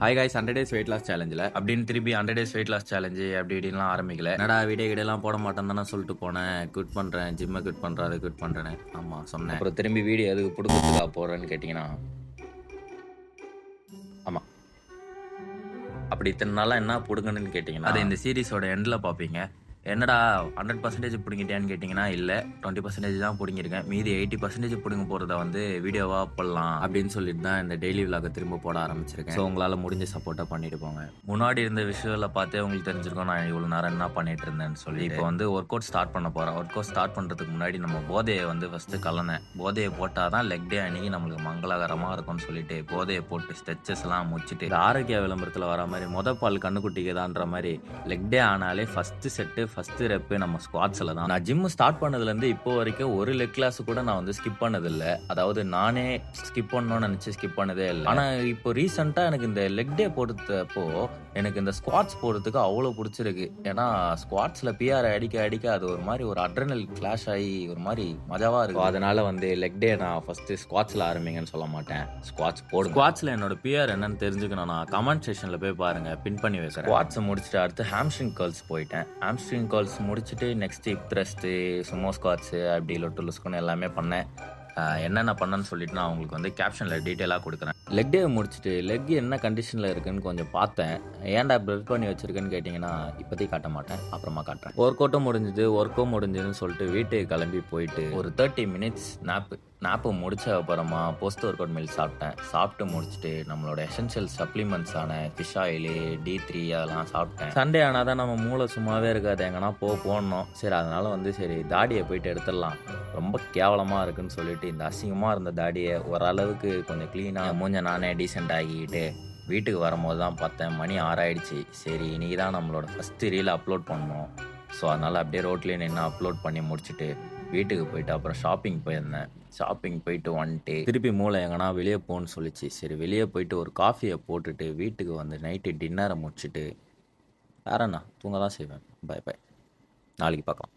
Hi guys 100 days weight loss சேலஞ்சில் அப்படின்னு திருப்பி 100 டேஸ் வெயிட் லாஸ் சேலஞ்சு அப்படி இப்படின்லாம் ஆரம்பிக்கல. என்னடா வீடியோ கிடையெல்லாம் போட மாட்டேன் தானே சொல்லிட்டு போனேன். குவிட் பண்ணுறேன், ஜிம்மை குவிட் பண்ணுறேன், அதை குவிட் பண்ணுறேன்னு ஆமாம் சொன்னேன். அப்புறம் திரும்பி வீடியோ எதுக்கு பிடிக்கிறதுக்கா போகிறேன்னு கேட்டிங்கன்னா ஆமாம் அப்படி இத்தனை நாளாக என்ன பிடுங்கன்னு கேட்டிங்கன்னா அதை இந்த சீரீஸோட எண்டில் பார்ப்பீங்க. என்னடா 100% பிடிங்கிட்டேன்னு கேட்டிங்கன்னா இல்லை, 20% தான் பிடிங்கிருக்கேன். மீதி 80% பிடுங்க போகிறத வந்து வீடியோவாக போடலாம் அப்படின்னு சொல்லிட்டு தான் இந்த டெய்லி விலாக திரும்ப போட ஆரம்பிச்சிருக்கேன். ஸோ உங்களால் முடிஞ்ச சப்போர்ட்டாக பண்ணிட்டு போங்க. முன்னாடி இருந்த விஷயங்களை பார்த்தே உங்களுக்கு தெரிஞ்சிருக்கோம் நான் இவ்வளோ நேரம் என்ன பண்ணிட்டு இருந்தேன்னு சொல்லி. இப்போ வந்து ஒர்க் அவுட் ஸ்டார்ட் பண்ண போகிறேன். ஒர்க் அவுட் ஸ்டார்ட் பண்ணுறதுக்கு முன்னாடி நம்ம போதையை வந்து ஃபஸ்ட்டு கலனேன். போதையை போட்டால் தான் லெக் டே அன்றைக்கி நம்மளுக்கு மங்களகரமாக இருக்கும்னு சொல்லிட்டு போதையை போட்டு ஸ்ட்ரெச்சஸ்லாம் முடிச்சுட்டு இந்த ஆரோக்கிய விளம்பரத்தில் வர மாதிரி பால் கண்ணுக்குட்டிக்கு தான்ற மாதிரி லெக் டே ஆனாலே ஃபஸ்ட்டு செட்டு ஃபஸ்ட்டு ரெப்பு நம்ம ஸ்குவாட்ஸில் தான். நான் ஜிம் ஸ்டார்ட் பண்ணதுலேருந்து இப்போ வரைக்கும் ஒரு லெக் கிளாஸ் கூட நான் வந்து ஸ்கிப் பண்ணதில்லை. அதாவது நானே ஸ்கிப் பண்ணணும்னு நினச்சி ஸ்கிப் பண்ணதே இல்லை. ஆனால் இப்போ ரீசெண்டாக எனக்கு இந்த லெக் டே போடுறப்போ எனக்கு இந்த ஸ்குவாட்ஸ் போடுறதுக்கு அவ்வளோ பிடிச்சிருக்கு. ஏன்னா ஸ்குவாட்ஸில் பிஆர் அடிக்க அடிக்க அது ஒரு மாதிரி ஒரு அட்ரினல் கிளாஷ் ஆகி ஒரு மாதிரி மஜாவாக இருக்கும். அதனால வந்து லெக் டே நான் ஃபஸ்ட்டு ஸ்குவாட்ஸில் ஆரம்பிங்கன்னு சொல்ல மாட்டேன், ஸ்குவாட்ஸ் போடு. ஸ்குவாட்ஸில் என்னோட பிஆர் என்னன்னு தெரிஞ்சுக்கணும் நான் கமெண்ட் செக்ஷனில் போய் பாருங்கள், பின் பண்ணி வைக்கிறேன். ஸ்குவாட்ஸை முடிச்சுட்டு அடுத்து ஹாம்ஸ்ட்ரிங் கர்ல்ஸ் போயிட்டேன். ஹாம்ஸ்ட்ரிங் கர்ல்ஸ் முடிச்சுட்டு next hip thrust, Sumo squats அப்படி லொட்டு லுஸ்குன்னு எல்லாமே பண்ணேன். என்னென்ன பண்ணேன்னு சொல்லிட்டு நான் உங்களுக்கு வந்து கேப்ஷனில் டீட்டெயிலாக கொடுக்குறேன். லெக் டே முடிச்சுட்டு லெக் என்ன கண்டிஷனில் இருக்குன்னு கொஞ்சம் பார்த்தேன். ஏன்டா பிரெட் பண்ணி வச்சுருக்கேன்னு கேட்டிங்கன்னா இப்போதைக்கு காட்ட மாட்டேன், அப்புறமா காட்டுறேன். ஒர்க் அவுட்டும் முடிஞ்சுதுன்னு சொல்லிட்டு வீட்டுக்கு கிளம்பி போயிட்டு ஒரு 30 மினிட்ஸ் நாப்பு முடிச்ச அப்புறமா போஸ்ட் ஒர்க் அவுட் மீல் சாப்பிட்டு முடிச்சுட்டு நம்மளோட எசென்ஷியல் சப்ளிமெண்ட்ஸான ஃபிஷ் ஆயிலு, D3 அதெல்லாம் சாப்பிட்டேன். சண்டே ஆனால் தான் நம்ம மூளை சும்மாவே இருக்காது, எங்கன்னா போடணும். சரி அதனால வந்து சரி தாடியை போயிட்டு எடுத்துடலாம், ரொம்ப கேவலமாக இருக்குன்னு சொல்லிட்டு இந்த அசிங்கமாக இருந்த தாடியை ஓரளவுக்கு கொஞ்சம் க்ளீனாக மூஞ்ச நானே டீசெண்ட் ஆகிக்கிட்டு வீட்டுக்கு வரும்போது தான் பார்த்தேன் மணி 6 ஆயிடுச்சு. சரி இன்றைக்கி தான் நம்மளோட ஃபஸ்ட்டு ரீல் அப்லோட் பண்ணோம். ஸோ அதனால் அப்படியே ரோட்லேயே நின்று அப்லோட் பண்ணி முடிச்சுட்டு வீட்டுக்கு போயிட்டு அப்புறம் ஷாப்பிங் போயிருந்தேன். ஷாப்பிங் போயிட்டு வந்துட்டு திருப்பி மூளை எங்கன்னா வெளியே போகணுன்னு சொல்லிச்சு. சரி வெளியே போயிட்டு ஒரு காஃபியை போட்டுட்டு வீட்டுக்கு வந்து நைட்டு டின்னரை முடிச்சுட்டு வேறண்ணா தூங்க தான் செய்வேன். பை நாளைக்கு பார்க்கலாம்.